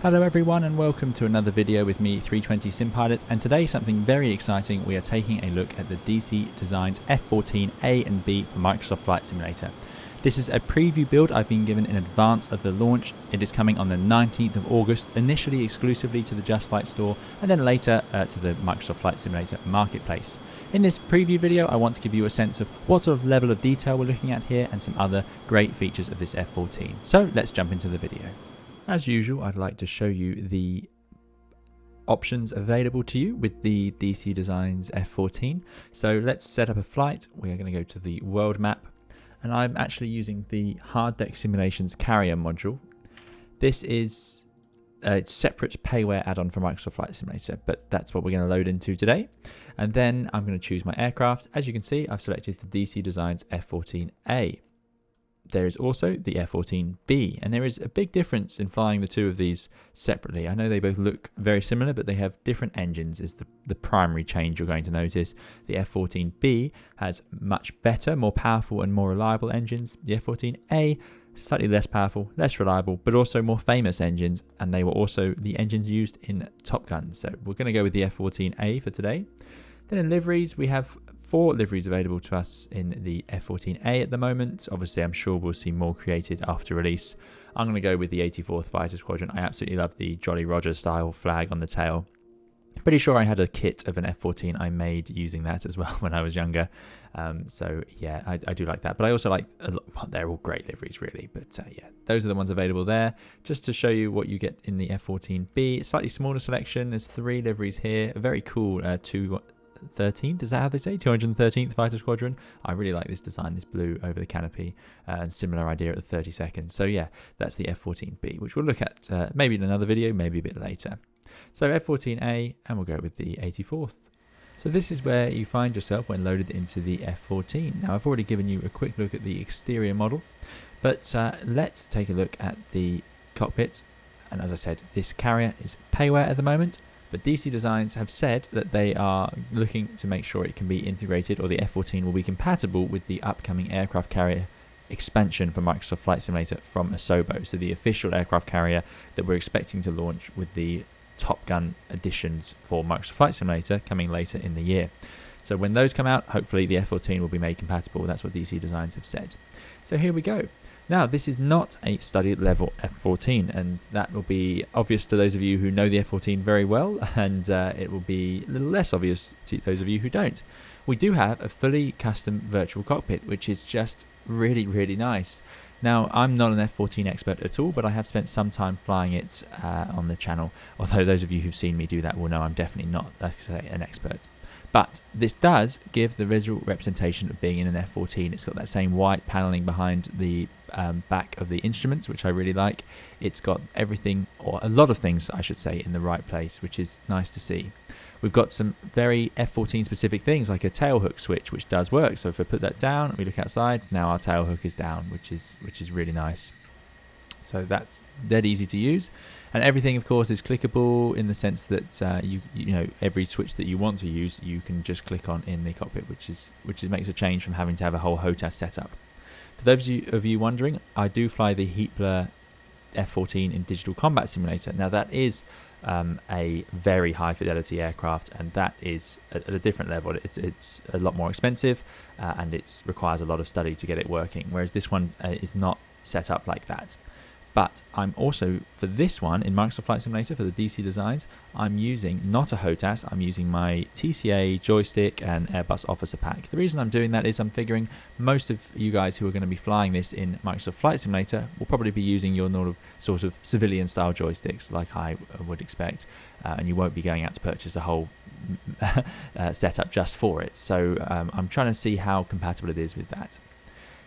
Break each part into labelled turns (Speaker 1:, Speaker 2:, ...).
Speaker 1: Hello everyone and welcome to another video with me, 320 SimPilot, and today something very exciting. We are taking a look at the DC Designs F-14A and B for Microsoft Flight Simulator. This is a preview build I've been given in advance of the launch. It is coming on the 19th of August, initially exclusively to the JustFlight store and then later to the Microsoft Flight Simulator marketplace. In this preview video I want to give you a sense of what sort of level of detail we're looking at here and some other great features of this F-14. So let's jump into the video. As usual, I'd like to show you the options available to you with the DC Designs F-14. So let's set up a flight. We are going to go to the world map, and I'm actually using the Hard Deck Simulations Carrier module. This is a separate payware add-on for Microsoft Flight Simulator, but that's what we're going to load into today. And then I'm going to choose my aircraft. As you can see, I've selected the DC Designs F-14A. There is also the F-14B, and there is a big difference in flying the two of these separately. I know they both look very similar, but they have different engines is the primary change you're going to notice. The F-14B has much better, more powerful and more reliable engines. The F-14A, slightly less powerful, less reliable, but also more famous engines, and they were also the engines used in Top Gun. So we're going to go with the F-14A for today. Then in liveries, we have 4 liveries available to us in the F-14A at the moment. Obviously, I'm sure we'll see more created after release. I'm going to go with the 84th Fighter Squadron. I absolutely love the Jolly Roger style flag on the tail. Pretty sure I had a kit of an F-14 I made using that as well when I was younger. So yeah, I do like that. But I also like, well, they're all great liveries really. But yeah, those are the ones available there. Just to show you what you get in the F-14B. Slightly smaller selection. There's 3 liveries here. A very cool 213th, is that how they say? 213th Fighter Squadron. I really like this design, this blue over the canopy, and similar idea at the 32nd. So yeah, that's the F-14B, which we'll look at maybe in another video, maybe a bit later. So F-14A, and we'll go with the 84th. So this is where you find yourself when loaded into the F-14. Now I've already given you a quick look at the exterior model, but let's take a look at the cockpit. And as I said, this carrier is payware at the moment. But DC Designs have said that they are looking to make sure it can be integrated, or the F-14 will be compatible with the upcoming aircraft carrier expansion for Microsoft Flight Simulator from Asobo. So the official aircraft carrier that we're expecting to launch with the Top Gun additions for Microsoft Flight Simulator coming later in the year. So when those come out, hopefully the F-14 will be made compatible. That's what DC Designs have said. So here we go. Now, this is not a study level F-14, and that will be obvious to those of you who know the F-14 very well, and it will be a little less obvious to those of you who don't. We do have a fully custom virtual cockpit, which is just really, really nice. Now, I'm not an F-14 expert at all, but I have spent some time flying it on the channel, although those of you who've seen me do that will know I'm definitely not, like I say, an expert. But this does give the visual representation of being in an F-14. It's got that same white paneling behind the back of the instruments, which I really like. It's got everything, or a lot of things I should say, in the right place, which is nice to see. We've got some very F-14 specific things like a tail hook switch, which does work. So if I put that down, we look outside, now our tail hook is down, which is really nice. So that's dead easy to use, and everything of course is clickable in the sense that you know every switch that you want to use you can just click on in the cockpit, which makes a change from having to have a whole HOTAS setup. For those of you wondering, I do fly the Heatblur F-14 in Digital Combat Simulator. Now that is a very high fidelity aircraft, and that is at a different level. It's a lot more expensive, and it requires a lot of study to get it working, whereas this one is not set up like that. But I'm also, for this one, in Microsoft Flight Simulator, for the DC Designs, I'm using not a HOTAS, I'm using my TCA joystick and Airbus officer pack. The reason I'm doing that is I'm figuring most of you guys who are going to be flying this in Microsoft Flight Simulator will probably be using your sort of civilian style joysticks, like I would expect, and you won't be going out to purchase a whole setup just for it. So I'm trying to see how compatible it is with that.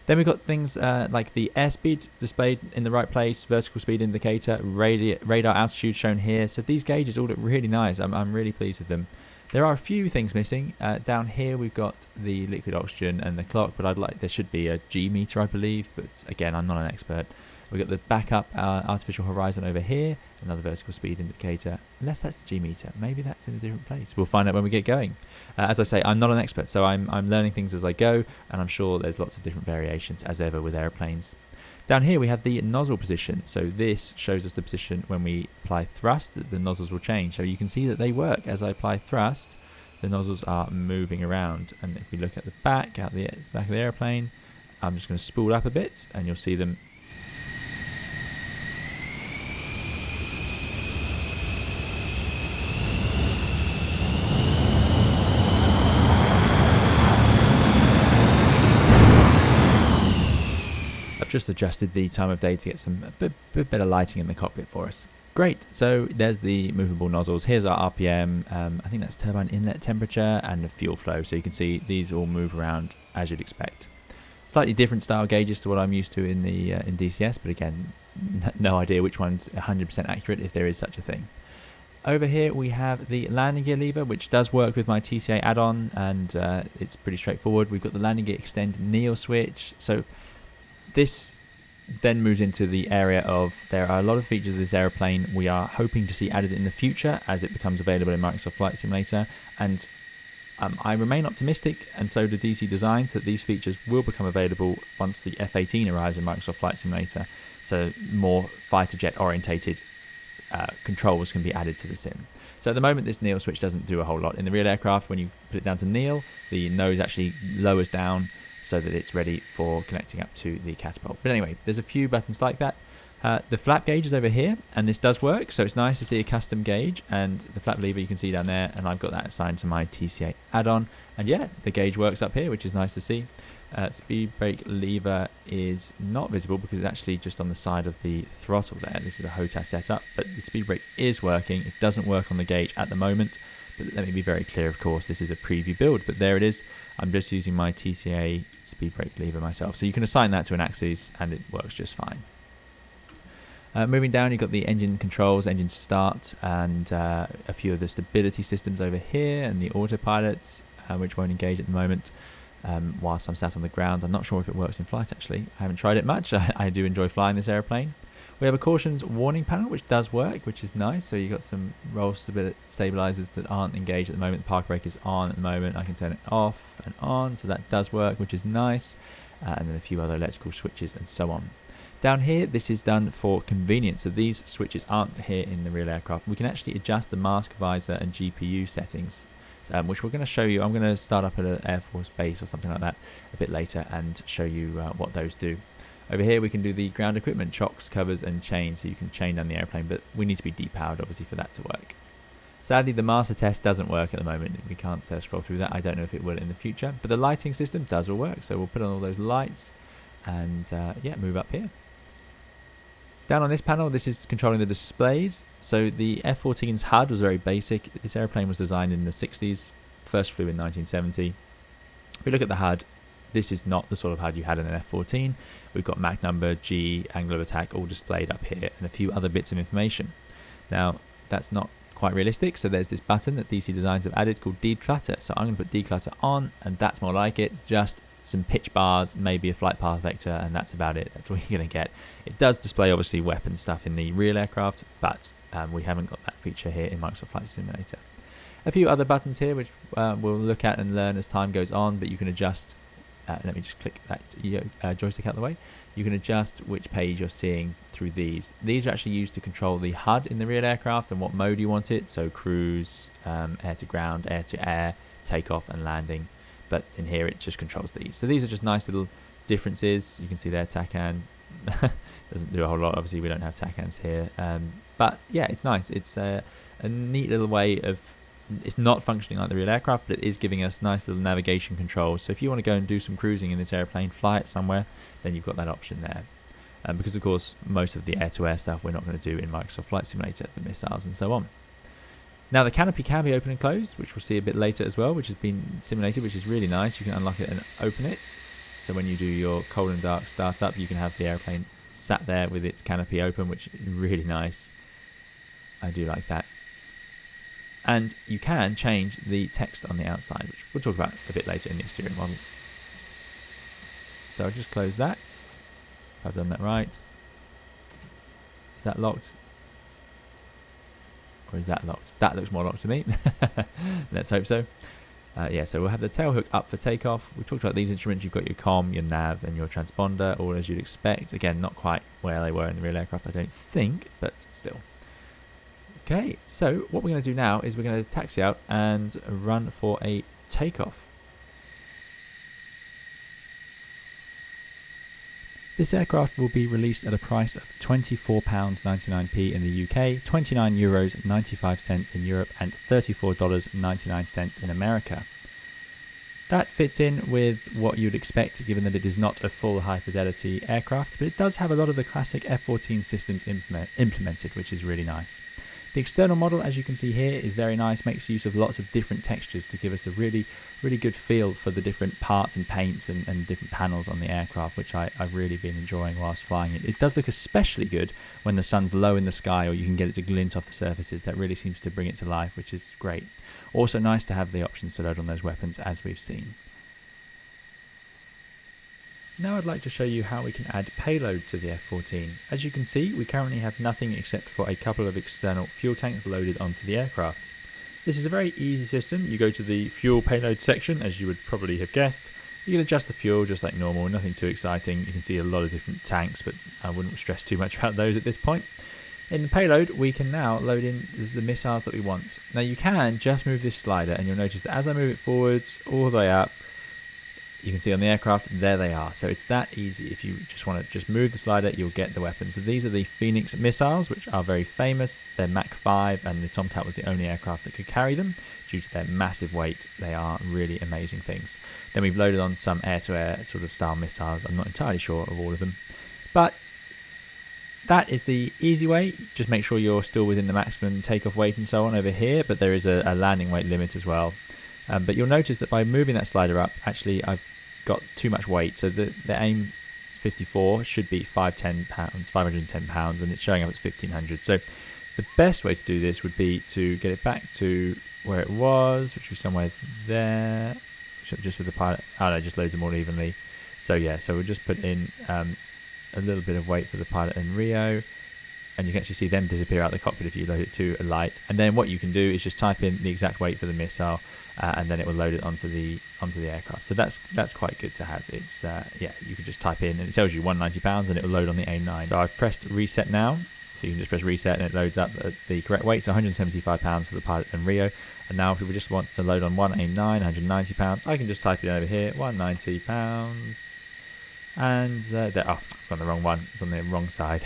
Speaker 1: Then we've got things like the airspeed displayed in the right place, vertical speed indicator, radar altitude shown here. So these gauges all look really nice. I'm really pleased with them. There are a few things missing. Down here we've got the liquid oxygen and the clock, but there should be a G meter, I believe. But again, I'm not an expert. We've got the backup artificial horizon over here, another vertical speed indicator. Unless that's the G meter, maybe that's in a different place. We'll find out when we get going. As I say, I'm not an expert, so I'm learning things as I go, and I'm sure there's lots of different variations as ever with airplanes. Down here we have the nozzle position. So this shows us the position when we apply thrust, the nozzles will change. So you can see that they work. As I apply thrust, the nozzles are moving around. And if we look at the back, out the back of the airplane, I'm just going to spool up a bit and you'll see them. I've just adjusted the time of day to get some a bit better lighting in the cockpit for us. Great, so there's the movable nozzles. Here's our RPM, I think that's turbine inlet temperature and the fuel flow. So you can see these all move around as you'd expect. Slightly different style gauges to what I'm used to in the in DCS, but again, no idea which one's 100% accurate if there is such a thing. Over here we have the landing gear lever, which does work with my TCA add-on, and it's pretty straightforward. We've got the landing gear extend kneel switch. So this then moves into the area of, there are a lot of features of this airplane we are hoping to see added in the future as it becomes available in Microsoft Flight Simulator, and I remain optimistic, and so do DC Designs, that these features will become available once the F-18 arrives in Microsoft Flight Simulator. So more fighter jet orientated controls can be added to the sim. So at the moment this kneel switch doesn't do a whole lot. In the real aircraft, when you put it down to kneel, the nose actually lowers down so that it's ready for connecting up to the catapult. But anyway, there's a few buttons like that. The flap gauge is over here, and this does work, so it's nice to see a custom gauge, and the flap lever you can see down there, and I've got that assigned to my TCA add-on. And yeah, the gauge works up here, which is nice to see. Speed brake lever is not visible because it's actually just on the side of the throttle there. This is a HOTAS setup, but the speed brake is working. It doesn't work on the gauge at the moment, but let me be very clear, of course, this is a preview build, but there it is. I'm just using my TCA speed brake lever myself. So you can assign that to an axis and it works just fine. Moving down, you've got the engine controls, engine start, and a few of the stability systems over here, and the autopilots, which won't engage at the moment whilst I'm sat on the ground. I'm not sure if it works in flight actually. I haven't tried it much. I do enjoy flying this airplane. We have a cautions warning panel, which does work, which is nice. So you've got some roll stabilizers that aren't engaged at the moment. The park brake is on at the moment. I can turn it off and on, so that does work, which is nice. And then a few other electrical switches and so on. Down here, this is done for convenience. So these switches aren't here in the real aircraft. We can actually adjust the mask, visor, and GPU settings, which we're going to show you. I'm going to start up at an Air Force base or something like that a bit later and show you what those do. Over here we can do the ground equipment, chocks, covers and chains, so you can chain down the airplane, but we need to be depowered obviously for that to work. Sadly the master test doesn't work at the moment. We can't scroll through that. I don't know if it will in the future, but the lighting system does all work. So we'll put on all those lights and yeah, move up here. Down on this panel, this is controlling the displays. So the F-14's HUD was very basic. This airplane was designed in the 60s, first flew in 1970. If we look at the HUD, this is not the sort of HUD you had in an F-14. We've got Mach number, G, angle of attack all displayed up here, and a few other bits of information. Now, that's not quite realistic, so there's this button that DC Designs have added called declutter. So I'm going to put declutter on, and that's more like it. Just some pitch bars, maybe a flight path vector, and that's about it. That's all you're going to get. It does display obviously weapon stuff in the real aircraft, but we haven't got that feature here in Microsoft Flight Simulator. A few other buttons here which we'll look at and learn as time goes on, but you can adjust. Let me just click that joystick out of the way. You can adjust which page you're seeing through these. These are actually used to control the HUD in the real aircraft and what mode you want it. So cruise, air to ground, air to air, takeoff and landing. But in here it just controls these. So these are just nice little differences. You can see there TACAN doesn't do a whole lot. Obviously we don't have TACANs here. But yeah, it's nice. It's a neat little way of, it's not functioning like the real aircraft, but it is giving us nice little navigation controls. So if you want to go and do some cruising in this airplane, fly it somewhere, then you've got that option there. Because of course most of the air-to-air stuff we're not going to do in Microsoft Flight Simulator, the missiles and so on. Now the canopy can be open and closed, which we'll see a bit later as well, which has been simulated, which is really nice. You can unlock it and open it. So when you do your cold and dark startup, you can have the airplane sat there with its canopy open, which is really nice. I do like that. And you can change the text on the outside, which we'll talk about a bit later in the exterior model. So I'll just close that. If I've done that right. Is that locked? Or is that locked? That looks more locked to me. Let's hope so. Yeah, so we'll have the tail hook up for takeoff. We talked about these instruments. You've got your comm, your nav, and your transponder, all as you'd expect. Again, not quite where they were in the real aircraft, I don't think, but still. Okay, so what we're going to do now is we're going to taxi out and run for a takeoff. This aircraft will be released at a price of £24.99p in the UK, €29.95 in Europe, and $34.99 in America. That fits in with what you'd expect, given that it is not a full high-fidelity aircraft, but it does have a lot of the classic F-14 systems implemented, which is really nice. The external model, as you can see here, is very nice, makes use of lots of different textures to give us a really good feel for the different parts and paints and different panels on the aircraft, which I've really been enjoying whilst flying it. It does look especially good when the sun's low in the sky or you can get it to glint off the surfaces. That really seems to bring it to life, which is great. Also nice to have the options to load on those weapons, as we've seen. Now I'd like to show you how we can add payload to the F-14. As you can see, we currently have nothing except for a couple of external fuel tanks loaded onto the aircraft. This is a very easy system. You go to the fuel payload section, as you would probably have guessed. You can adjust the fuel just like normal, nothing too exciting. You can see a lot of different tanks, but I wouldn't stress too much about those at this point. In the payload, we can now load in the missiles that we want. Now you can just move this slider, and you'll notice that as I move it forwards all the way up, you can see on the aircraft, there they are. So it's that easy. If you just want to just move the slider, you'll get the weapons. So these are the Phoenix missiles, which are very famous. They're Mach 5, and the Tomcat was the only aircraft that could carry them due to their massive weight. They are really amazing things. Then we've loaded on some air-to-air sort of style missiles. I'm not entirely sure of all of them. But that is the easy way. Just make sure you're still within the maximum takeoff weight and so on over here, but there is a landing weight limit as well. But you'll notice that by moving that slider up, actually I've got too much weight. So the AIM 54 should be 510 pounds, and it's showing up as 1500. So the best way to do this would be to get it back to where it was, which was somewhere there, just with the pilot. Oh no, it just loads them more evenly. So yeah, so we'll just put in a little bit of weight for the pilot and Rio, and you can actually see them disappear out the cockpit if you load it to a light. And then what you can do is just type in the exact weight for the missile, and then it will load it onto the aircraft. So that's quite good to have. It's yeah, you can just type in and it tells you 190 pounds and it will load on the A9. So I've pressed reset now, so you can just press reset and it loads up at the correct weight. So 175 pounds for the pilot and Rio. And now if we just want to load on one A9, 190 pounds, I can just type it over here, 190 pounds. And there, oh, I've got the wrong one. It's on the wrong side.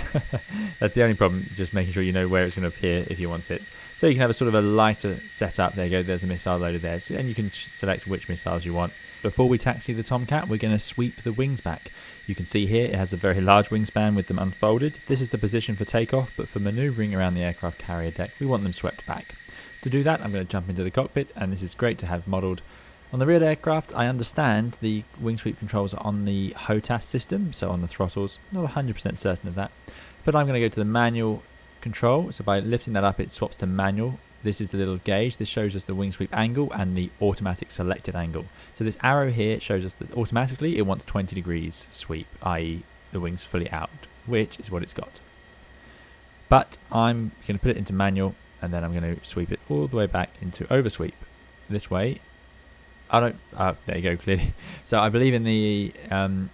Speaker 1: That's the only problem, just making sure you know where it's going to appear if you want it. So you can have a sort of a lighter setup. There you go, there's a missile loaded there. So, and you can select which missiles you want. Before we taxi the Tomcat, we're going to sweep the wings back. You can see here it has a very large wingspan with them unfolded. This is the position for takeoff, but for manoeuvring around the aircraft carrier deck, we want them swept back. To do that, I'm going to jump into the cockpit, and this is great to have modelled. On the rear aircraft, I understand the wing sweep controls are on the HOTAS system, so on the throttles. Not 100% certain of that, but I'm going to go to the manual control. So by lifting that up, it swaps to manual. This is the little gauge. This shows us the wing sweep angle and the automatic selected angle. So this arrow here shows us that automatically it wants 20 degrees sweep, i.e. the wings fully out, which is what it's got. But I'm going to put it into manual, and then I'm going to sweep it all the way back into oversweep. This way, there you go, clearly. So I believe in the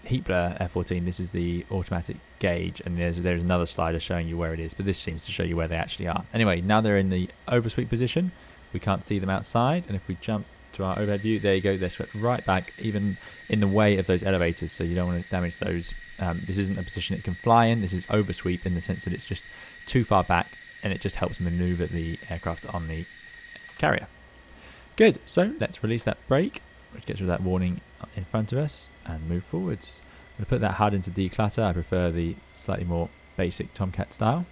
Speaker 1: heat blur F-14, this is the automatic gauge, and there's another slider showing you where it is, but this seems to show you where they actually are. Anyway, now they're in the oversweep position. We can't see them outside, and if we jump to our overhead view, there you go, they're swept right back, even in the way of those elevators, so you don't want to damage those. This isn't a position it can fly in. This is oversweep in the sense that it's just too far back, and it just helps maneuver the aircraft on the carrier. Good, so let's release that brake, which gets rid of that warning in front of us, and move forwards. I'm going to put that HUD into declutter. I prefer the slightly more basic Tomcat style.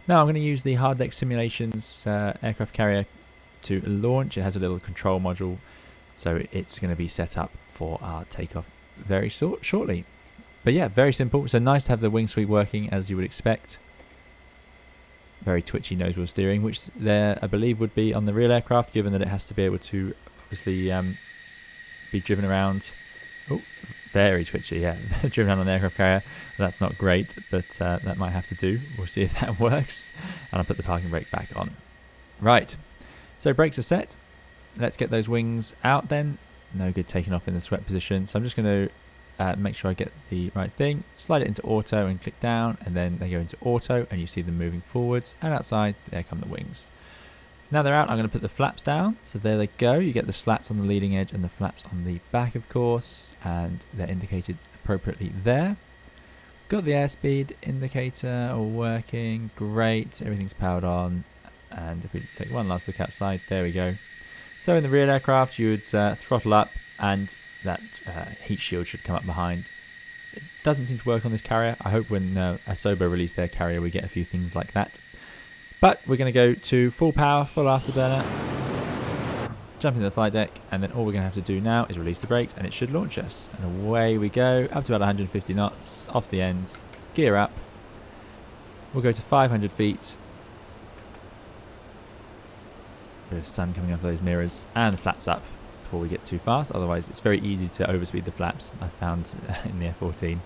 Speaker 1: Now I'm going to use the Hard Deck Simulations aircraft carrier to launch. It has a little control module, so it's going to be set up for our takeoff very shortly. But yeah, very simple. So nice to have the wing sweep working as you would expect. Very twitchy nose wheel steering, which there I believe would be on the real aircraft, given that it has to be able to obviously be driven around. Oh, very twitchy, yeah. Driven around on the aircraft carrier. That's not great, but that might have to do. We'll see if that works. And I'll put the parking brake back on. Right, so brakes are set. let's get those wings out then. No good taking off in the swept position, so I'm just going to make sure I get the right thing, slide it into auto and click down, and then they go into auto and you see them moving forwards, and outside there come the wings. Now they're out, I'm going to put the flaps down, so there they go. You get the slats on the leading edge and the flaps on the back, of course, and they're indicated appropriately there. Got the airspeed indicator all working, great, everything's powered on, and if we take one last look outside, there we go. So in the real aircraft you would throttle up, and that heat shield should come up behind. It doesn't seem to work on this carrier. I hope when Asobo release their carrier we get a few things like that. But we're going to go to full power, full afterburner, jump into the flight deck, and then all we're going to have to do now is release the brakes and it should launch us. And away we go, up to about 150 knots, off the end, gear up. We'll go to 500 feet. Bit of sun coming off those mirrors, and the flaps up before we get too fast, otherwise it's very easy to overspeed the flaps, I found in the F-14.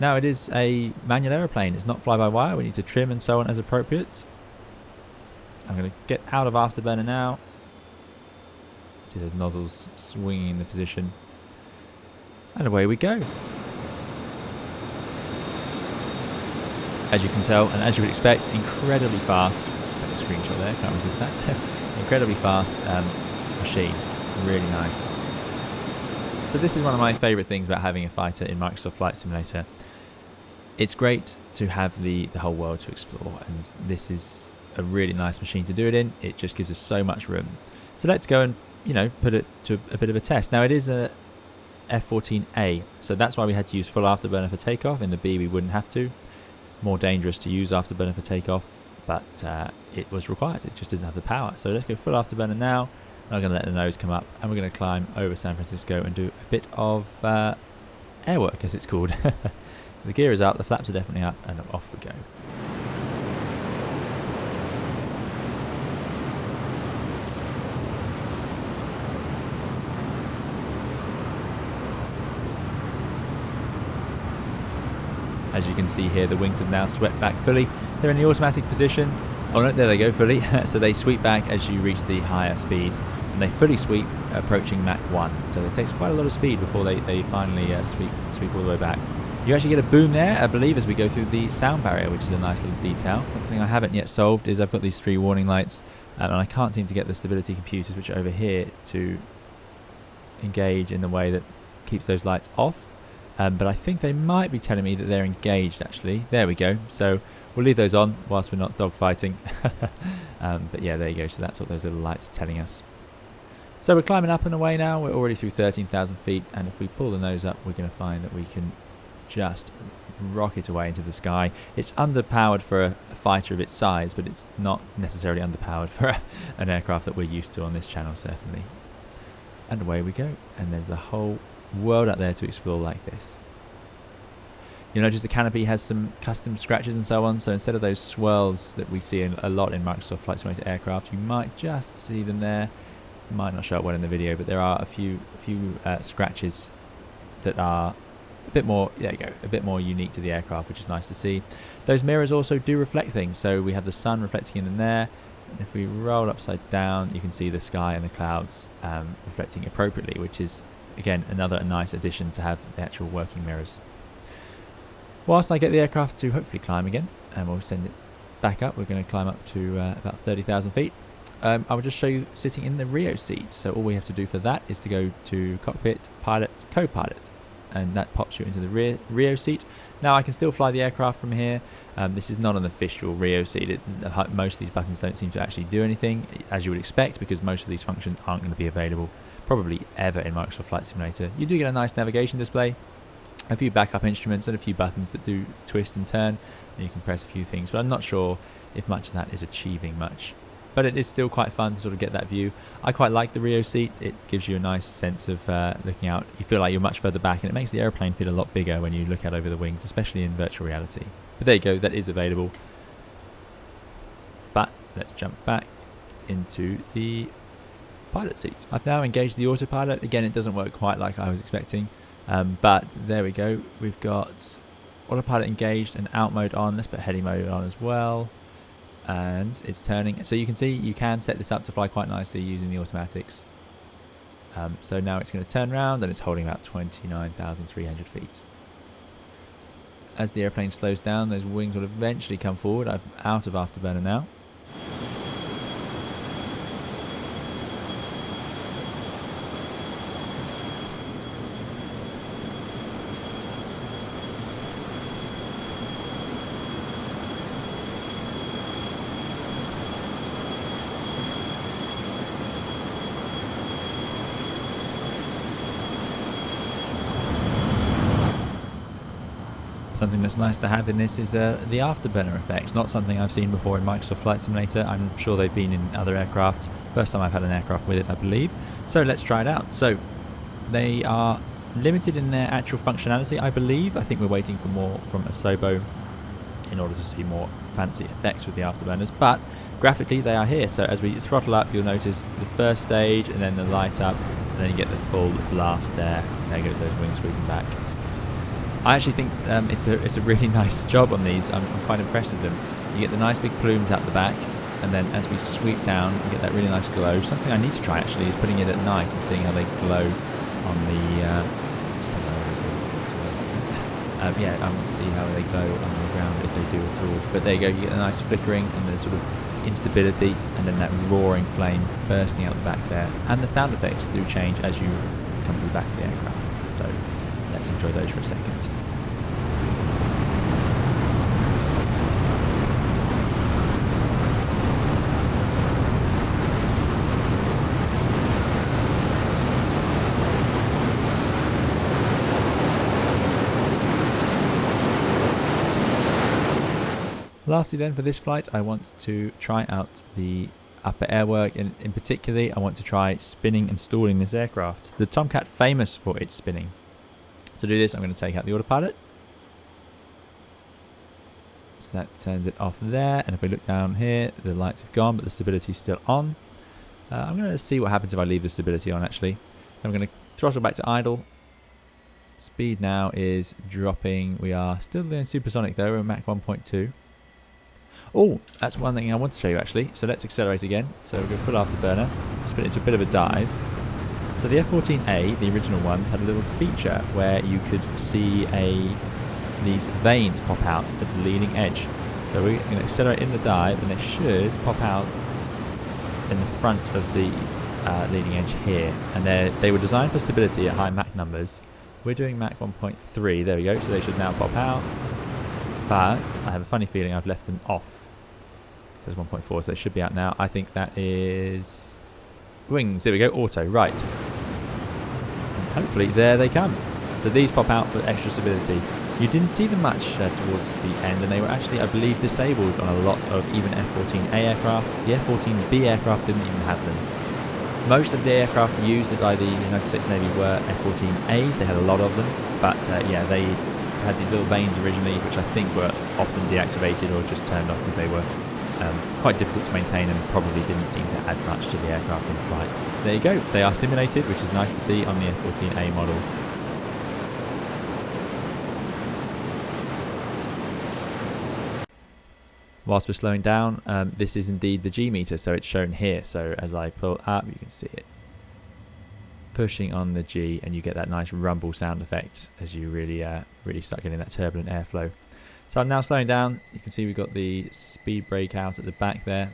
Speaker 1: Now it is a manual aeroplane, it's not fly-by-wire, we need to trim and so on as appropriate. I'm going to get out of afterburner now. See those nozzles swinging in the position. And away we go. As you can tell, and as you would expect, incredibly fast. Just take a screenshot there, can't resist that. Incredibly fast machine, really nice. So this is one of my favourite things about having a fighter in Microsoft Flight Simulator. It's great to have the whole world to explore, and this is a really nice machine to do it in. It just gives us so much room. So let's go and, you know, put it to a bit of a test. Now it is a F-14A, so that's why we had to use full afterburner for takeoff. In the B we wouldn't have to. More dangerous to use afterburner for takeoff, but it was required. It just doesn't have the power. So let's go full afterburner now. I'm going to let the nose come up, and we're going to climb over San Francisco and do a bit of air work, as it's called. So the gear is up, the flaps are definitely up, and off we go. As you can see here, the wings have now swept back fully. They're in the automatic position. Oh no, there they go, fully. So they sweep back as you reach the higher speeds, and they fully sweep approaching Mach 1. So it takes quite a lot of speed before they finally sweep all the way back. You actually get a boom there, I believe, as we go through the sound barrier, which is a nice little detail. Something I haven't yet solved is I've got these 3 warning lights, and I can't seem to get the stability computers, which are over here, to engage in the way that keeps those lights off. But I think they might be telling me that they're engaged, actually. There we go. So we'll leave those on whilst we're not dogfighting. But yeah, there you go. So that's what those little lights are telling us. So we're climbing up and away now. We're already through 13,000 feet. And if we pull the nose up, we're going to find that we can just rocket away into the sky. It's underpowered for a fighter of its size, but it's not necessarily underpowered for an aircraft that we're used to on this channel, certainly. And away we go. And there's the whole world out there to explore like this. You'll notice the canopy has some custom scratches and so on, so instead of those swirls that we see a lot in Microsoft Flight Simulator aircraft, you might just see them there. Might not show up well in the video, but there are a few scratches that are a bit more, there you go, a bit more unique to the aircraft, which is nice to see. Those mirrors also do reflect things, so we have the sun reflecting in there, and if we roll upside down, you can see the sky and the clouds reflecting appropriately, which is again another nice addition to have the actual working mirrors. Whilst I get the aircraft to hopefully climb again, and we'll send it back up, we're going to climb up to about 30,000 feet. I will just show you sitting in the Rio seat. So all we have to do for that is to go to Cockpit, Pilot, Co-Pilot, and that pops you into the Rio seat. Now I can still fly the aircraft from here. This is not an official Rio seat. Most of these buttons don't seem to actually do anything, as you would expect, because most of these functions aren't going to be available probably ever in Microsoft Flight Simulator. You do get a nice navigation display, a few backup instruments, and a few buttons that do twist and turn, and you can press a few things, but I'm not sure if much of that is achieving much. But it is still quite fun to sort of get that view. I quite like the Rio seat. It gives you a nice sense of looking out. You feel like you're much further back, and it makes the airplane feel a lot bigger when you look out over the wings, especially in virtual reality. But there you go, that is available. But let's jump back into the pilot seat. I've now engaged the autopilot. Again, it doesn't work quite like I was expecting, but there we go. We've got autopilot engaged and out mode on. Let's put heady mode on as well. and it's turning. So you can see you can set this up to fly quite nicely using the automatics. So now it's going to turn around and it's holding about 29,300 feet. As the airplane slows down, those wings will eventually come forward. I'm out of afterburner now. Something that's nice to have in this is the afterburner effect. Not something I've seen before in Microsoft Flight Simulator. I'm sure they've been in other aircraft. First time I've had an aircraft with it, I believe. So let's try it out. So they are limited in their actual functionality, I believe. I think we're waiting for more from Asobo in order to see more fancy effects with the afterburners. But graphically, they are here. So as we throttle up, you'll notice the first stage and then the light up, and then you get the full blast there. And there goes those wings sweeping back. I actually think it's a really nice job on these. I'm quite impressed with them. You get the nice big plumes out the back, and then as we sweep down, you get that really nice glow. Something I need to try actually is putting it at night and seeing how they glow on the. Yeah, I want to see how they glow on the ground if they do at all. But there you go. You get a nice flickering and the sort of instability, and then that roaring flame bursting out the back there. And the sound effects do change as you come to the back of the aircraft. So let's enjoy those for a second. Lastly then, for this flight, I want to try out the upper airwork, and in particular I want to try spinning and stalling this aircraft. The Tomcat famous for its spinning. To do this, I'm going to take out the autopilot. So that turns it off there, and if we look down here, the lights have gone, but the stability is still on. I'm going to see what happens if I leave the stability on actually. I'm going to throttle back to idle. Speed now is dropping. We are still doing supersonic though, we're Mach 1.2. Oh, that's one thing I want to show you actually. So let's accelerate again. So we'll go full afterburner, spin into a bit of a dive. So the F-14A, the original ones, had a little feature where you could see these vanes pop out at the leading edge. So we're going to accelerate in the dive, and they should pop out in the front of the leading edge here. And they were designed for stability at high Mach numbers. We're doing Mach 1.3. There we go. So they should now pop out. But I have a funny feeling I've left them off. So it's 1.4, so they should be out now. I think that is wings. There we go, auto, right. And hopefully there they come. So these pop out for extra stability. You didn't see them much towards the end, and they were actually, I believe, disabled on a lot of even F-14A aircraft. The F-14B aircraft didn't even have them. Most of the aircraft used by the United States Navy were F-14As. They had a lot of them, but yeah, they had these little vanes originally, which I think were often deactivated or just turned off because they were quite difficult to maintain and probably didn't seem to add much to the aircraft in flight. There you go, they are simulated, which is nice to see on the F-14A model. Whilst we're slowing down, this is indeed the G meter, so it's shown here. So as I pull up, you can see it pushing on the G, and you get that nice rumble sound effect as you really start getting that turbulent airflow. So I'm now slowing down. You can see we've got the speed brake out at the back there.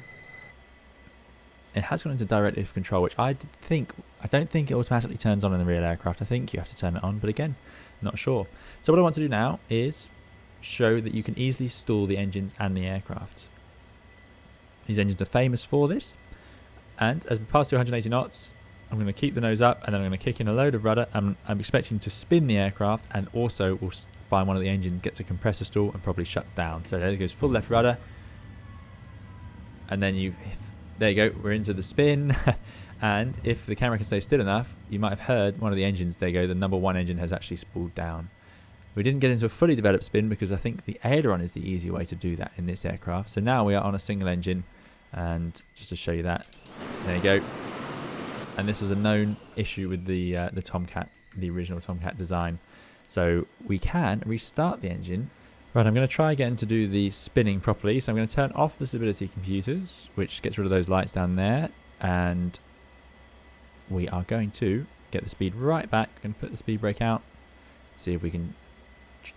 Speaker 1: It has gone into direct lift control, which I don't think it automatically turns on in the real aircraft. I think you have to turn it on, but again, not sure. So what I want to do now is show that you can easily stall the engines and the aircraft. These engines are famous for this, and as we pass to 180 knots, I'm going to keep the nose up, and then I'm going to kick in a load of rudder. I'm expecting to spin the aircraft, and also we'll find one of the engines gets a compressor stall and probably shuts down. So there goes full left rudder, and then there you go, we're into the spin. And if the camera can stay still enough, you might have heard one of the engines, there you go, the number one engine has actually spooled down. We didn't get into a fully developed spin because I think the aileron is the easy way to do that in this aircraft. So now we are on a single engine, and just to show you that, there you go. And this was a known issue with the Tomcat, the original Tomcat design. So we can restart the engine, Right, I'm going to try again to do the spinning properly. So I'm going to turn off the stability computers, which gets rid of those lights down there. And we are going to get the speed right back. Going to put the speed brake out. See if we can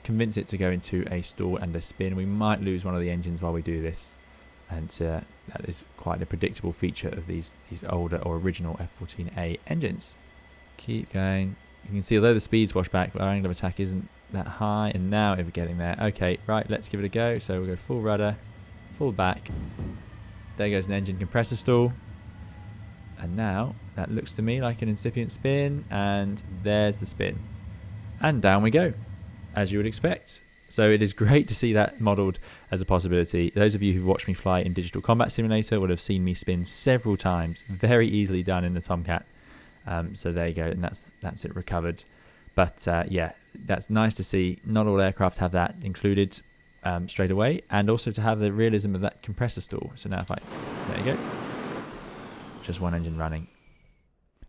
Speaker 1: convince it to go into a stall and a spin. We might lose one of the engines while we do this. And that is quite a predictable feature of these older or original F-14A engines. Keep going. You can see although the speed's washed back, our angle of attack isn't that high, and now we're getting there. Okay, right, let's give it a go. So we'll go full rudder, full back. There goes an engine compressor stall. And now that looks to me like an incipient spin, and there's the spin. And down we go, as you would expect. So it is great to see that modelled as a possibility. Those of you who've watched me fly in Digital Combat Simulator would have seen me spin several times, very easily done in the Tomcat. So there you go, and that's it recovered. But yeah, that's nice to see. Not all aircraft have that included straight away, and also to have the realism of that compressor stall. So now if I, there you go, just one engine running.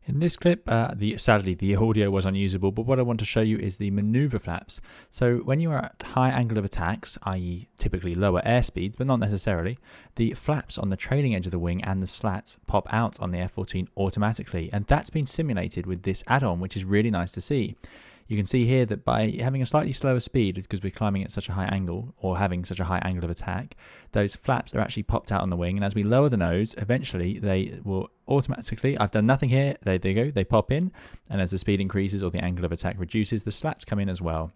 Speaker 1: In this clip, sadly the audio was unusable, but what I want to show you is the maneuver flaps. So when you are at high angle of attacks, i.e. typically lower airspeeds, but not necessarily, the flaps on the trailing edge of the wing and the slats pop out on the F-14 automatically, and that's been simulated with this add-on, which is really nice to see. You can see here that by having a slightly slower speed, because we're climbing at such a high angle, or having such a high angle of attack, those flaps are actually popped out on the wing, and as we lower the nose, eventually they will automatically, I've done nothing here, there they go, they pop in, and as the speed increases or the angle of attack reduces, the slats come in as well.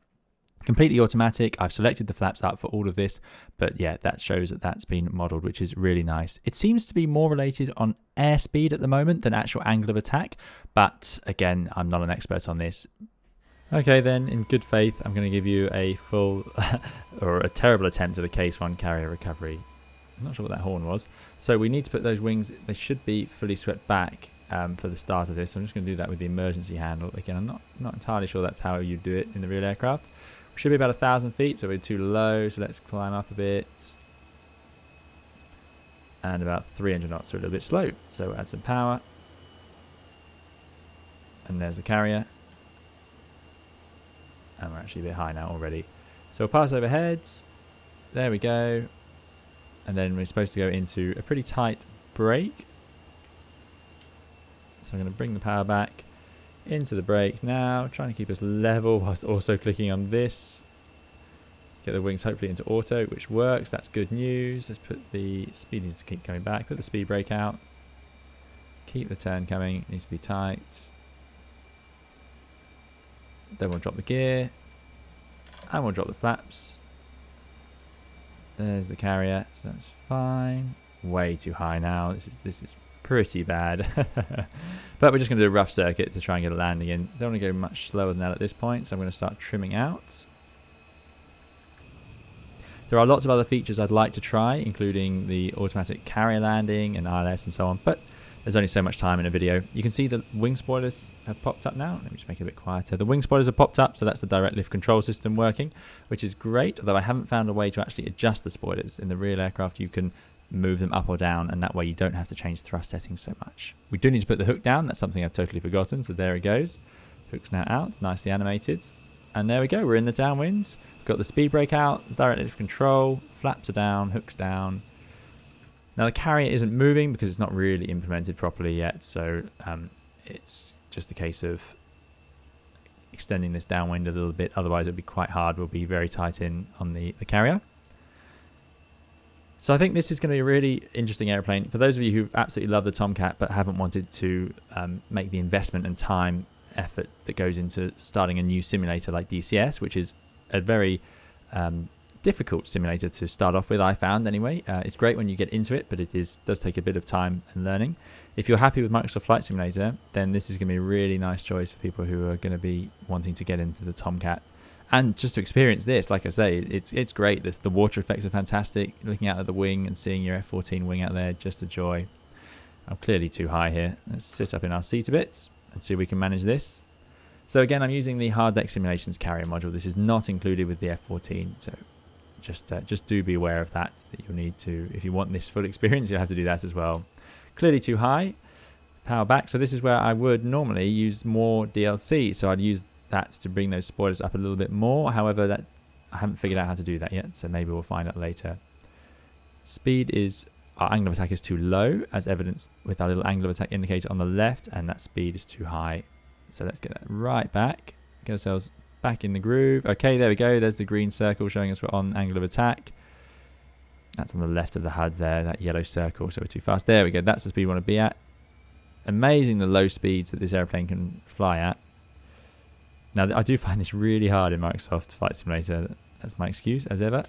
Speaker 1: Completely automatic. I've selected the flaps up for all of this, but yeah, that shows that that's been modelled, which is really nice. It seems to be more related on airspeed at the moment than actual angle of attack, but again, I'm not an expert on this. Okay then, in good faith, I'm going to give you a full or a terrible attempt at a case 1 carrier recovery. I'm not sure what that horn was. So we need to put those wings, they should be fully swept back for the start of this. So I'm just going to do that with the emergency handle. Again, I'm not entirely sure that's how you do it in the real aircraft. We should be about 1,000 feet, so we're too low, so let's climb up a bit. And about 300 knots, so a little bit slow. So we'll add some power. And there's the carrier. And we're actually a bit high now already. So we'll pass over heads. There we go. And then we're supposed to go into a pretty tight brake. So I'm going to bring the power back into the brake now, trying to keep us level whilst also clicking on this. Get the wings hopefully into auto, which works. That's good news. Let's put the speed, needs to keep coming back. Put the speed brake out. Keep the turn coming. It needs to be tight. Then we'll drop the gear, and we'll drop the flaps. There's the carrier, so that's fine. Way too high now. This is pretty bad. But we're just going to do a rough circuit to try and get a landing in. Don't want to go much slower than that at this point, so I'm going to start trimming out. There are lots of other features I'd like to try, including the automatic carrier landing and ILS and so on, but there's only so much time in a video. You can see the wing spoilers have popped up now. Let me just make it a bit quieter. The wing spoilers have popped up, so that's the direct lift control system working, which is great, although I haven't found a way to actually adjust the spoilers. In the real aircraft, you can move them up or down, and that way you don't have to change thrust settings so much. We do need to put the hook down. That's something I've totally forgotten, so there it goes. Hook's now out, nicely animated. And there we go, we're in the downwind. Got the speed brake out, direct lift control, flaps are down, hook's down. Now the carrier isn't moving because it's not really implemented properly yet, so it's just a case of extending this downwind a little bit, otherwise it'll be quite hard. We'll be very tight in on the carrier. So I think this is going to be a really interesting airplane. For those of you who've absolutely loved the Tomcat but haven't wanted to make the investment and time effort that goes into starting a new simulator like DCS, which is a very difficult simulator to start off with, I found anyway. It's great when you get into it, but it does take a bit of time and learning. If you're happy with Microsoft Flight Simulator, then this is going to be a really nice choice for people who are going to be wanting to get into the Tomcat. And just to experience this, like I say, it's great. The water effects are fantastic. Looking out at the wing and seeing your F-14 wing out there, just a joy. I'm clearly too high here. Let's sit up in our seat a bit and see if we can manage this. So again, I'm using the Hard Deck Simulations carrier module. This is not included with the F-14, so just do be aware of that you'll need to, if you want this full experience, you'll have to do that as well. Clearly too high. Power back. So this is where I would normally use more DLC. So I'd use that to bring those spoilers up a little bit more. However, that I haven't figured out how to do that yet, so maybe we'll find out later. Speed is, our angle of attack is too low, as evidenced with our little angle of attack indicator on the left, and that speed is too high. So let's get that right back. Get ourselves back in the groove. Okay, there we go. There's the green circle showing us we're on angle of attack. That's on the left of the HUD there, that yellow circle, so we're too fast. There we go. That's the speed we want to be at. Amazing the low speeds that this airplane can fly at. Now, I do find this really hard in Microsoft Flight Simulator. That's my excuse, as ever.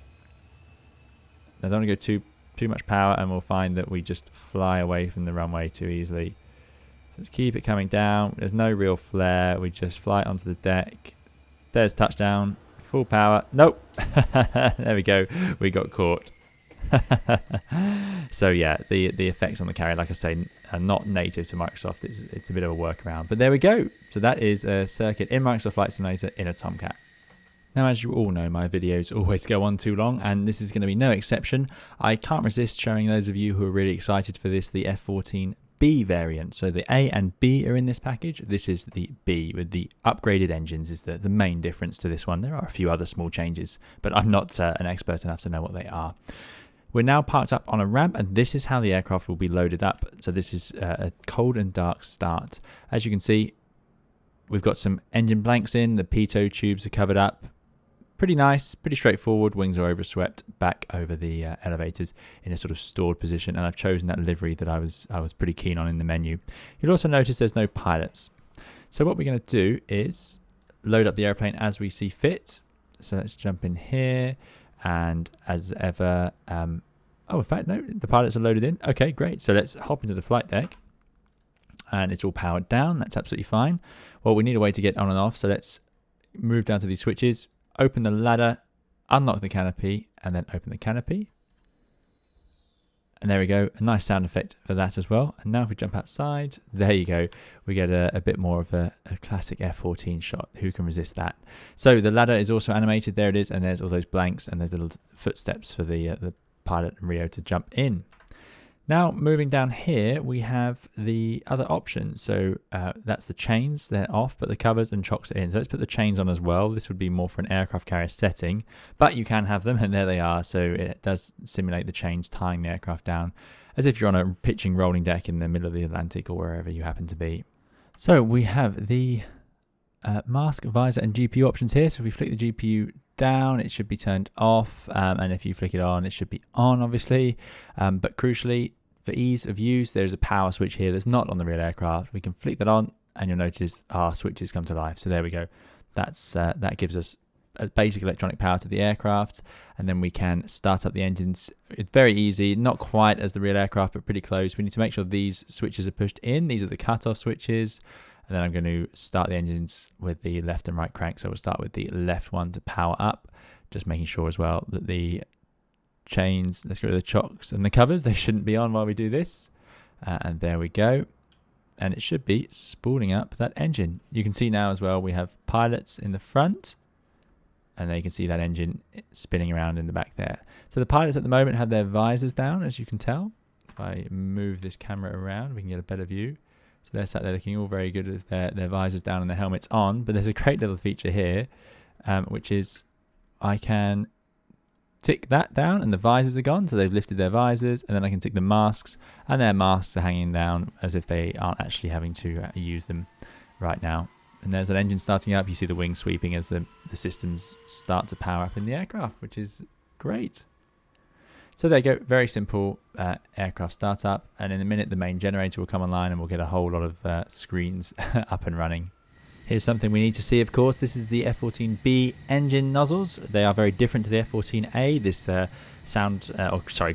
Speaker 1: I don't want to go too much power, and we'll find that we just fly away from the runway too easily. So let's keep it coming down. There's no real flare. We just fly onto the deck. There's touchdown. Full power. Nope. There we go. We got caught. So yeah, the effects on the carrier, like I say, are not native to Microsoft. It's a bit of a workaround, but there we go. So that is a circuit in Microsoft Flight Simulator in a Tomcat. Now, as you all know, my videos always go on too long, and this is going to be no exception. I can't resist showing those of you who are really excited for this the F-14B variant. So the A and B are in this package. This is the B with the upgraded engines is the main difference to this one. There are a few other small changes, but I'm not an expert enough to know what they are. We're now parked up on a ramp, and this is how the aircraft will be loaded up. So this is a cold and dark start. As you can see, we've got some engine blanks in. The pitot tubes are covered up. Pretty nice, pretty straightforward. Wings are overswept back over the elevators in a sort of stored position, and I've chosen that livery that I was pretty keen on in the menu. You'll also notice there's no pilots. So what we're going to do is load up the airplane as we see fit. So let's jump in here. And as ever, oh, in fact, no, the pilots are loaded in. Okay, great. So let's hop into the flight deck. And it's all powered down. That's absolutely fine. Well, we need a way to get on and off. So let's move down to these switches, open the ladder, unlock the canopy, and then open the canopy. And there we go. A nice sound effect for that as well. And now if we jump outside, there you go. We get a bit more of a classic F-14 shot. Who can resist that? So the ladder is also animated. There it is. And there's all those blanks and there's little footsteps for the pilot and Rio to jump in. Now moving down here, we have the other options. So that's the chains, they're off, but the covers and chocks are in. So let's put the chains on as well. This would be more for an aircraft carrier setting, but you can have them, and there they are. So it does simulate the chains tying the aircraft down as if you're on a pitching rolling deck in the middle of the Atlantic or wherever you happen to be. So we have the mask, visor and GPU options here. So if we flick the GPU down, it should be turned off, and if you flick it on, it should be on, obviously. But crucially, for ease of use, there's a power switch here that's not on the real aircraft. We can flick that on, and you'll notice our switches come to life. So there we go. That gives us a basic electronic power to the aircraft, and then we can start up the engines. It's very easy, not quite as the real aircraft, but pretty close. We need to make sure these switches are pushed in. These are the cutoff switches, and then I'm going to start the engines with the left and right crank. So we'll start with the left one to power up, just making sure as well that the chains, let's get rid of the chocks and the covers, they shouldn't be on while we do this, and there we go, and it should be spooling up that engine. You can see now as well we have pilots in the front, and they can see that engine spinning around in the back there. So the pilots at the moment have their visors down, as you can tell. If I move this camera around, we can get a better view. So they're sat there looking all very good with their visors down and their helmets on. But there's a great little feature here, which is I can tick that down and the visors are gone. So they've lifted their visors, and then I can tick the masks, and their masks are hanging down as if they aren't actually having to use them right now. And there's an engine starting up. You see the wings sweeping as the systems start to power up in the aircraft, which is great. So there you go, very simple aircraft startup, and in a minute the main generator will come online and we'll get a whole lot of screens up and running. Here's something we need to see, of course. This is the F-14B engine nozzles. They are very different to the F-14A. This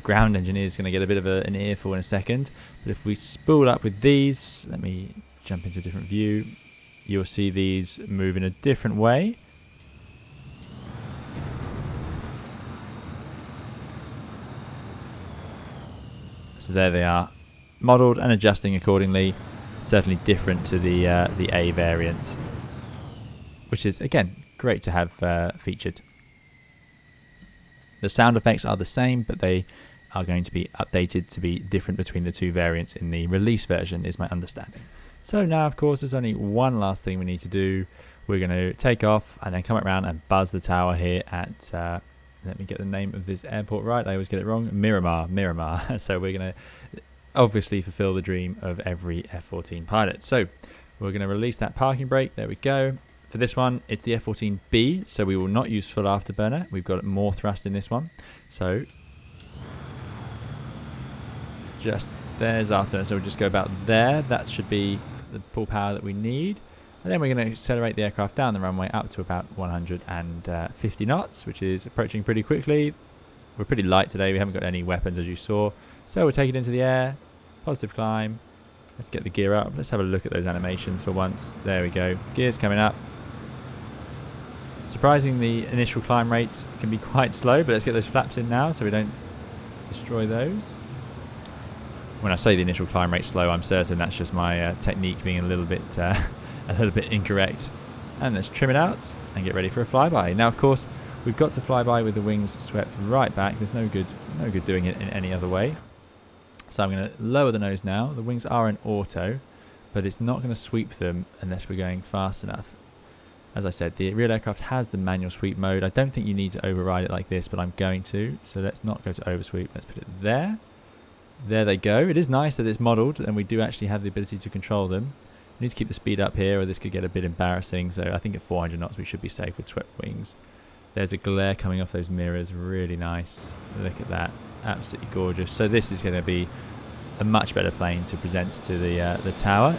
Speaker 1: ground engineer is going to get a bit of an earful in a second. But if we spool up with these, let me jump into a different view, you'll see these move in a different way. So there they are, modelled and adjusting accordingly. Certainly different to the A variant, which is again great to have featured. The sound effects are the same, but they are going to be updated to be different between the two variants in the release version, is my understanding. So now, of course, there's only one last thing we need to do. we're going to take off and then come around and buzz the tower here at, let me get the name of this airport right, I always get it wrong, Miramar. So we're going to obviously fulfill the dream of every F-14 pilot. So we're going to release that parking brake, there we go. For this one, it's the F-14B, so we will not use full afterburner. We've got more thrust in this one. So just there's afterburner, so we'll just go about there. That should be the full power that we need. And then we're going to accelerate the aircraft down the runway up to about 150 knots, which is approaching pretty quickly. We're pretty light today. We haven't got any weapons, as you saw. So we'll take it into the air. Positive climb. Let's get the gear up. Let's have a look at those animations for once. There we go. Gears coming up. Surprising, the initial climb rate can be quite slow, but let's get those flaps in now so we don't destroy those. When I say the initial climb rate slow, I'm certain that's just my technique being a little bit incorrect. And let's trim it out and get ready for a flyby. Now, of course, we've got to fly by with the wings swept right back. There's no good doing it in any other way. So I'm going to lower the nose now. The wings are in auto, but it's not going to sweep them unless we're going fast enough. As I said, the real aircraft has the manual sweep mode. I don't think you need to override it like this, but I'm going to. So let's not go to oversweep. Let's put it there. There they go. It is nice that it's modelled and we do actually have the ability to control them. We need to keep the speed up here or this could get a bit embarrassing. So I think at 400 knots we should be safe with swept wings. There's a glare coming off those mirrors. Really nice. Look at that. Absolutely gorgeous. So this is going to be a much better plane to present to the tower.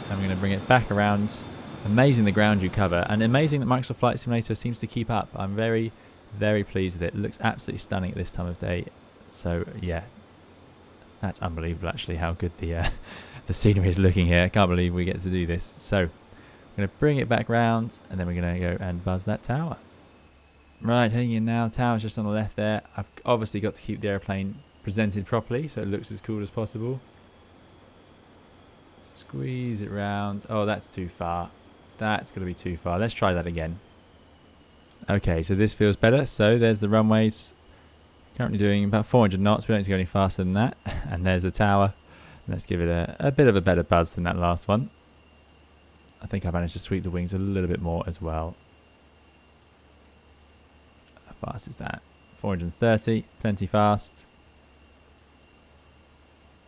Speaker 1: I'm going to bring it back around. Amazing the ground you cover, and amazing that Microsoft Flight Simulator seems to keep up. I'm very, very pleased with it. It looks absolutely stunning at this time of day. So yeah, that's unbelievable actually how good the scenery is looking here. I can't believe we get to do this. So I'm going to bring it back round and then we're going to go and buzz that tower. Right, heading in now. Tower's just on the left there. I've obviously got to keep the airplane presented properly so it looks as cool as possible. Squeeze it round. Oh, that's too far. That's going to be too far. Let's try that again. Okay, so this feels better. So there's the runways. Currently doing about 400 knots. We don't need to go any faster than that. And there's the tower. Let's give it a bit of a better buzz than that last one. I think I managed to sweep the wings a little bit more as well. How fast is that? 430. Plenty fast.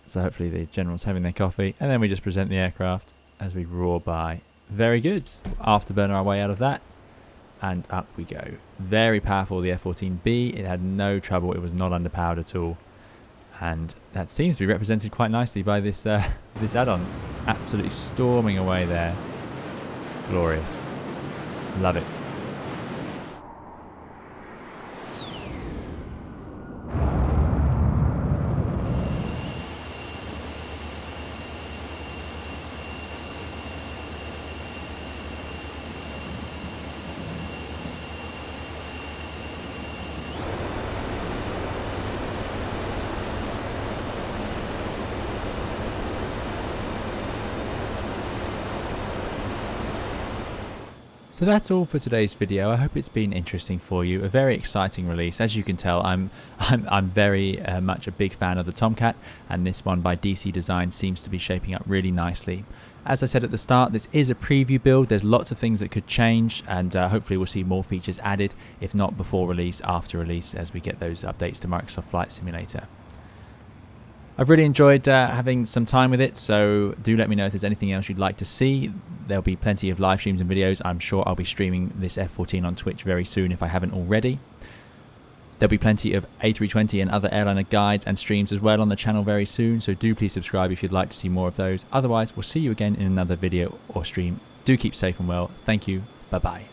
Speaker 1: So hopefully the general's having their coffee. And then we just present the aircraft as we roar by. Very good. Afterburner our way out of that. And up we go. Very powerful, the F-14B. It had no trouble. It was not underpowered at all. And that seems to be represented quite nicely by this this add-on. Absolutely storming away there. Glorious. Love it. So that's all for today's video. I hope it's been interesting for you. A very exciting release. As you can tell, I'm very much a big fan of the Tomcat, and this one by DC Designs seems to be shaping up really nicely. As I said at the start, this is a preview build. There's lots of things that could change, and hopefully we'll see more features added, if not before release, after release, as we get those updates to Microsoft Flight Simulator. I've really enjoyed having some time with it, so do let me know if there's anything else you'd like to see. There'll be plenty of live streams and videos. I'm sure I'll be streaming this F-14 on Twitch very soon if I haven't already. There'll be plenty of A320 and other airliner guides and streams as well on the channel very soon, so do please subscribe if you'd like to see more of those. Otherwise, we'll see you again in another video or stream. Do keep safe and well. Thank you. Bye-bye.